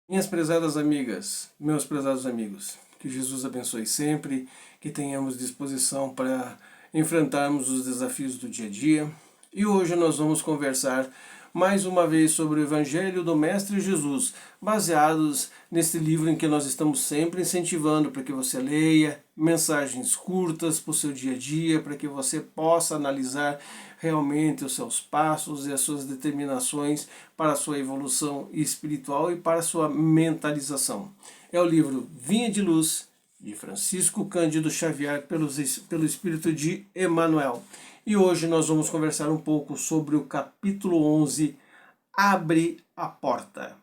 Minhas prezadas amigas, meus prezados amigos, que Jesus abençoe sempre, que tenhamos disposição para enfrentarmos os desafios do dia a dia. E hoje nós vamos conversar mais uma vez sobre o Evangelho do Mestre Jesus, baseados neste livro em que nós estamos sempre incentivando para que você leia, mensagens curtas para o seu dia a dia, para que você possa analisar realmente os seus passos e as suas determinações para a sua evolução espiritual e para a sua mentalização. É o livro Vinha de Luz, de Francisco Cândido Xavier, pelo Espírito de Emmanuel. E hoje nós vamos conversar um pouco sobre o capítulo 11, Abre a Porta.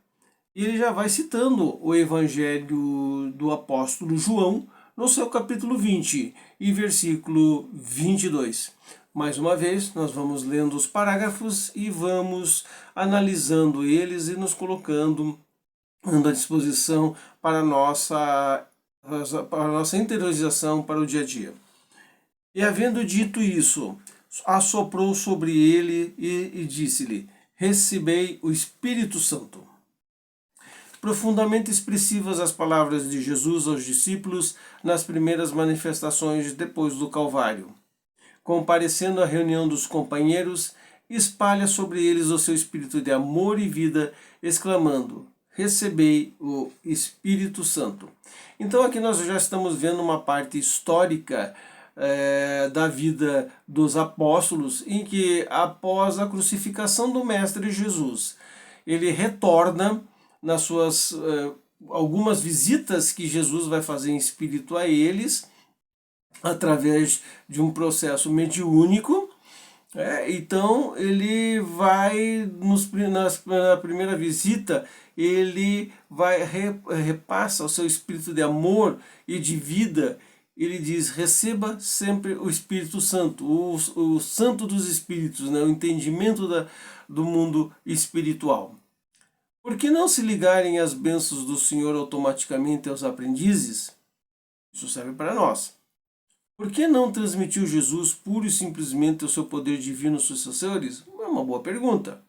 E ele já vai citando o Evangelho do apóstolo João no seu capítulo 20 e versículo 22. Mais uma vez, nós vamos lendo os parágrafos e vamos analisando eles e nos colocando à disposição para a nossa interiorização para o dia a dia. E havendo dito isso, assoprou sobre ele e disse-lhe: recebei o Espírito Santo. Profundamente expressivas as palavras de Jesus aos discípulos nas primeiras manifestações depois do Calvário. Comparecendo à reunião dos companheiros, espalha sobre eles o seu espírito de amor e vida, exclamando: recebei o Espírito Santo. Então aqui nós já estamos vendo uma parte histórica da vida dos apóstolos, em que após a crucificação do Mestre Jesus, ele retorna nas suas algumas visitas que Jesus vai fazer em espírito a eles, através de um processo mediúnico. Então ele vai, na primeira visita, ele repassa o seu espírito de amor e de vida. Ele diz: receba sempre o Espírito Santo, o Santo dos Espíritos, né? O entendimento do mundo espiritual. Por que não se ligarem as bênçãos do Senhor automaticamente aos aprendizes? Isso serve para nós. Por que não transmitiu Jesus puro e simplesmente o seu poder divino aos seus sucessores? É uma boa pergunta.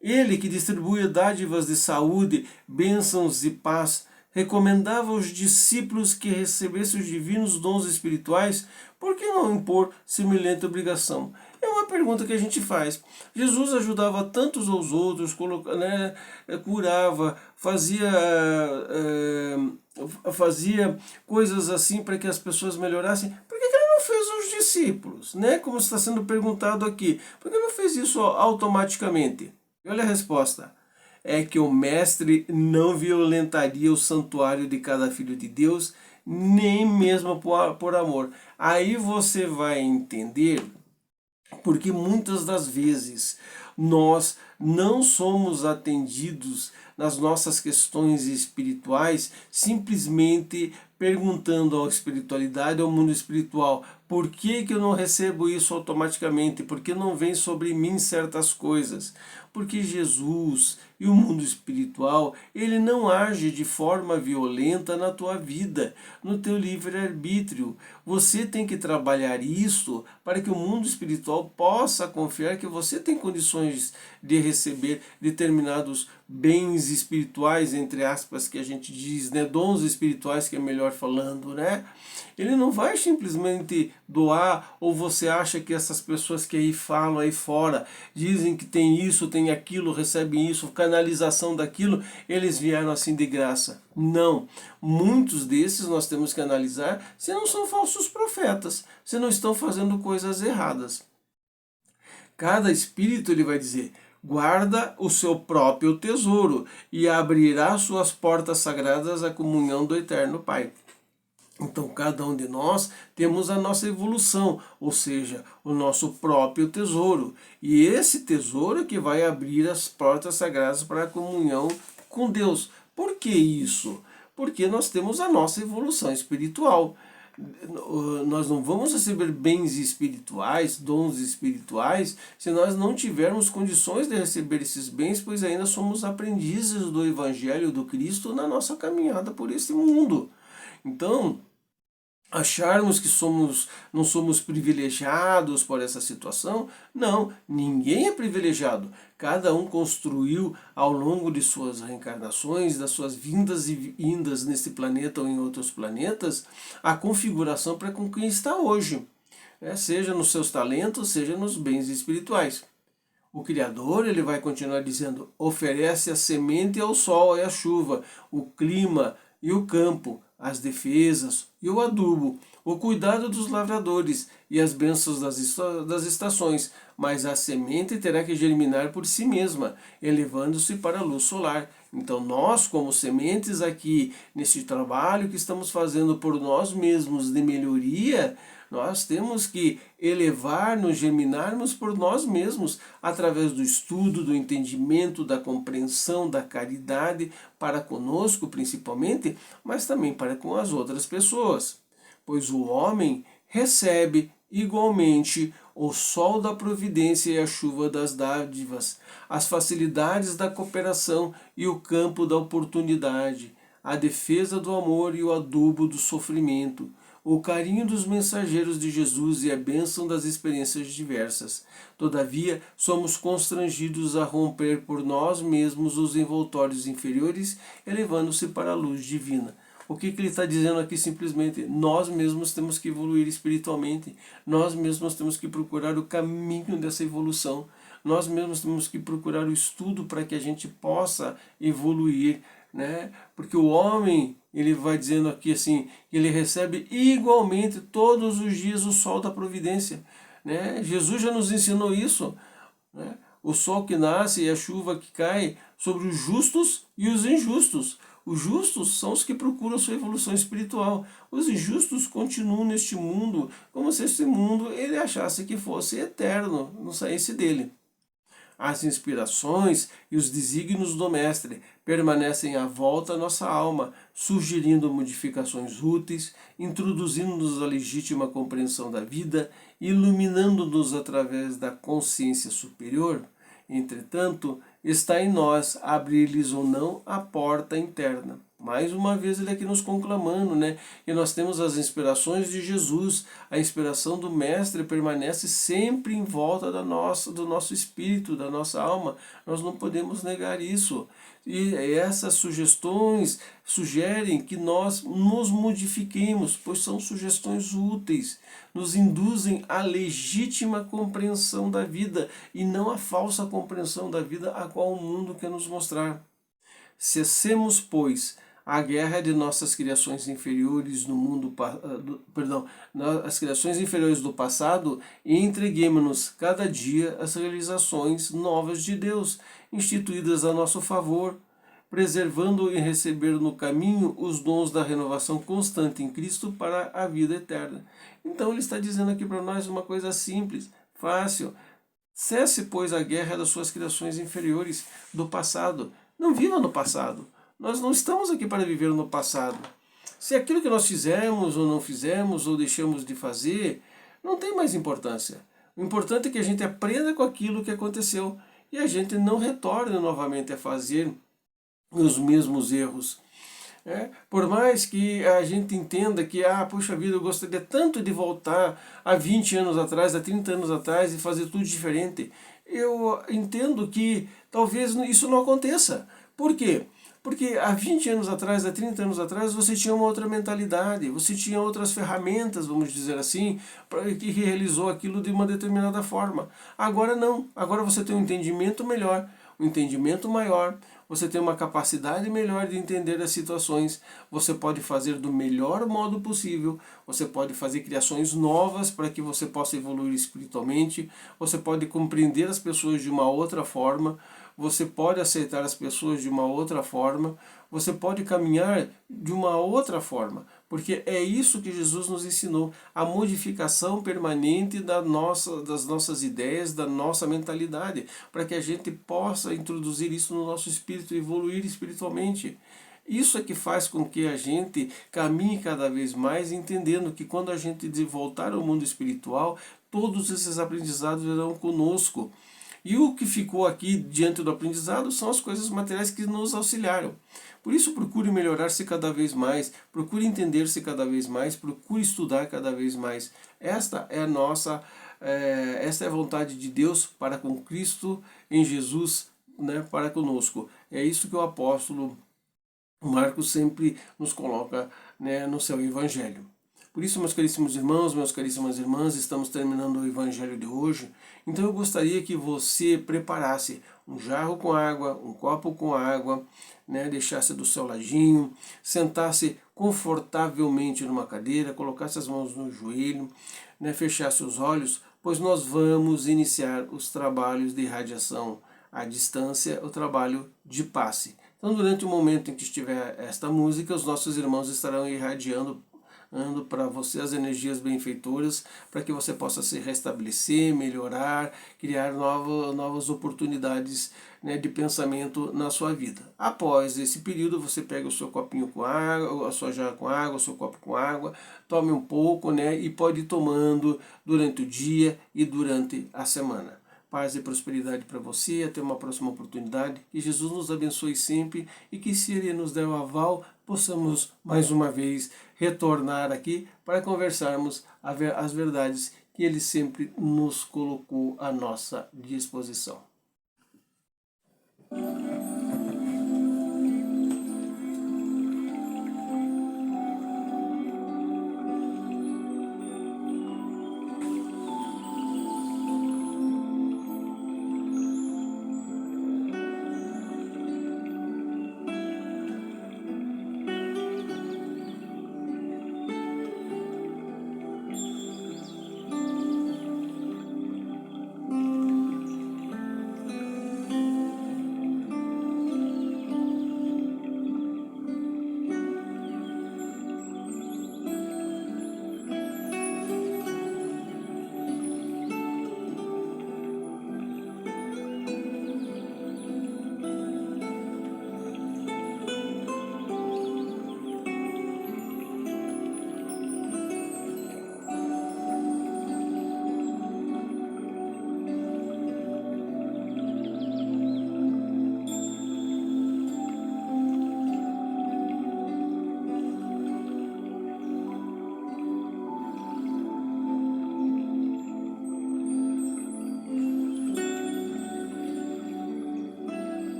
Ele, que distribui dádivas de saúde, bênçãos e paz, recomendava aos discípulos que recebessem os divinos dons espirituais, por que não impor semelhante obrigação? É uma pergunta que a gente faz. Jesus ajudava tantos aos outros, curava, fazia coisas assim para que as pessoas melhorassem. Por que ele não fez os discípulos? Como está sendo perguntado aqui. Por que não fez isso automaticamente? E olha a resposta. É que o mestre não violentaria o santuário de cada filho de Deus, nem mesmo por amor. Aí você vai entender porque muitas das vezes nós não somos atendidos nas nossas questões espirituais simplesmente perguntando à espiritualidade, ao mundo espiritual: por que eu não recebo isso automaticamente? Por que não vem sobre mim certas coisas? Porque Jesus e o mundo espiritual, ele não age de forma violenta na tua vida, no teu livre-arbítrio. Você tem que trabalhar isso para que o mundo espiritual possa confiar que você tem condições de receber determinados bens espirituais, entre aspas, que a gente diz, dons espirituais, que é melhor falando, Ele não vai simplesmente doar, ou você acha que essas pessoas que aí falam aí fora, dizem que tem isso, tem aquilo, recebem isso, canalização daquilo, eles vieram assim de graça. Não. Muitos desses nós temos que analisar se não são falsos profetas, se não estão fazendo coisas erradas. Cada espírito, ele vai dizer: guarda o seu próprio tesouro e abrirá suas portas sagradas à comunhão do Eterno Pai. Então, cada um de nós temos a nossa evolução, ou seja, o nosso próprio tesouro. E esse tesouro é que vai abrir as portas sagradas para a comunhão com Deus. Por que isso? Porque nós temos a nossa evolução espiritual. Nós não vamos receber bens espirituais, dons espirituais, se nós não tivermos condições de receber esses bens, pois ainda somos aprendizes do Evangelho do Cristo na nossa caminhada por esse mundo. Então, acharmos que não somos privilegiados por essa situação. Não, ninguém é privilegiado. Cada um construiu ao longo de suas reencarnações, das suas vindas e indas nesse planeta ou em outros planetas, a configuração para com quem está hoje, seja nos seus talentos, seja nos bens espirituais. O Criador, ele vai continuar dizendo, oferece a semente ao sol e à chuva, o clima e o campo, as defesas e o adubo, o cuidado dos lavradores e as bênçãos das estações, mas a semente terá que germinar por si mesma, elevando-se para a luz solar. Então nós, como sementes aqui, nesse trabalho que estamos fazendo por nós mesmos de melhoria, nós temos que elevar-nos, germinarmos por nós mesmos, através do estudo, do entendimento, da compreensão, da caridade, para conosco principalmente, mas também para com as outras pessoas. Pois o homem recebe igualmente o sol da providência e a chuva das dádivas, as facilidades da cooperação e o campo da oportunidade, a defesa do amor e o adubo do sofrimento, o carinho dos mensageiros de Jesus e a bênção das experiências diversas. Todavia, somos constrangidos a romper por nós mesmos os envoltórios inferiores, elevando-se para a luz divina. O que ele está dizendo aqui simplesmente? Nós mesmos temos que evoluir espiritualmente. Nós mesmos temos que procurar o caminho dessa evolução. Nós mesmos temos que procurar o estudo para que a gente possa evoluir, né? Porque o homem, ele vai dizendo aqui assim, que ele recebe igualmente todos os dias o sol da providência, né? Jesus já nos ensinou isso, né? O sol que nasce e a chuva que cai sobre os justos e os injustos. Os justos são os que procuram sua evolução espiritual. Os injustos continuam neste mundo como se este mundo ele achasse que fosse eterno, não saísse dele. As inspirações e os desígnios do Mestre permanecem à volta à nossa alma, sugerindo modificações úteis, introduzindo-nos a legítima compreensão da vida, iluminando-nos através da consciência superior. Entretanto, está em nós abrir-lhes ou não a porta interna. Mais uma vez ele aqui nos conclamando, né? E nós temos as inspirações de Jesus, a inspiração do Mestre permanece sempre em volta do nosso espírito, da nossa alma. Nós não podemos negar isso. E essas sugestões sugerem que nós nos modifiquemos, pois são sugestões úteis, nos induzem à legítima compreensão da vida e não à falsa compreensão da vida a qual o mundo quer nos mostrar. Cessemos, pois, a guerra de nossas criações inferiores no mundo, as criações inferiores do passado e entreguemos-nos cada dia às realizações novas de Deus, instituídas a nosso favor, preservando e recebendo no caminho os dons da renovação constante em Cristo para a vida eterna. Então ele está dizendo aqui para nós uma coisa simples, fácil. Cesse, pois, a guerra das suas criações inferiores do passado. Não viva no passado. Nós não estamos aqui para viver no passado. Se aquilo que nós fizemos ou não fizemos ou deixamos de fazer, não tem mais importância. O importante é que a gente aprenda com aquilo que aconteceu e a gente não retorne novamente a fazer os mesmos erros. Por mais que a gente entenda que, puxa vida, eu gostaria tanto de voltar a 20 anos atrás, a 30 anos atrás e fazer tudo diferente. Eu entendo que talvez isso não aconteça. Por quê? Porque há 20 anos atrás, há 30 anos atrás, você tinha uma outra mentalidade, você tinha outras ferramentas, vamos dizer assim, que realizou aquilo de uma determinada forma. Agora não, agora você tem um entendimento melhor, um entendimento maior, você tem uma capacidade melhor de entender as situações, você pode fazer do melhor modo possível, você pode fazer criações novas para que você possa evoluir espiritualmente, você pode compreender as pessoas de uma outra forma, você pode aceitar as pessoas de uma outra forma, você pode caminhar de uma outra forma, porque é isso que Jesus nos ensinou, a modificação permanente das nossas ideias, da nossa mentalidade, para que a gente possa introduzir isso no nosso espírito, evoluir espiritualmente. Isso é que faz com que a gente caminhe cada vez mais, entendendo que quando a gente voltar ao mundo espiritual, todos esses aprendizados virão conosco. E o que ficou aqui diante do aprendizado são as coisas materiais que nos auxiliaram. Por isso, procure melhorar-se cada vez mais, procure entender-se cada vez mais, procure estudar cada vez mais. Esta é esta é a vontade de Deus para com Cristo em Jesus, né, para conosco. É isso que o apóstolo Marcos sempre nos coloca, né, no seu evangelho. Por isso, meus caríssimos irmãos, meus caríssimas irmãs, estamos terminando o evangelho de hoje. Então eu gostaria que você preparasse um jarro com água, um copo com água, né, deixasse do seu ladinho, sentasse confortavelmente numa cadeira, colocasse as mãos no joelho, né, fechasse os olhos, pois nós vamos iniciar os trabalhos de irradiação à distância, o trabalho de passe. Então, durante o momento em que estiver esta música, os nossos irmãos estarão irradiando para você as energias benfeitoras, para que você possa se restabelecer, melhorar, criar novas oportunidades, né, de pensamento na sua vida. Após esse período, você pega o seu copinho com água, a sua jarra com água, o seu copo com água, tome um pouco, né, e pode ir tomando durante o dia e durante a semana. Paz e prosperidade para você, até uma próxima oportunidade. Que Jesus nos abençoe sempre e que, se Ele nos der o aval, possamos mais uma vez retornar aqui para conversarmos as verdades que Ele sempre nos colocou à nossa disposição.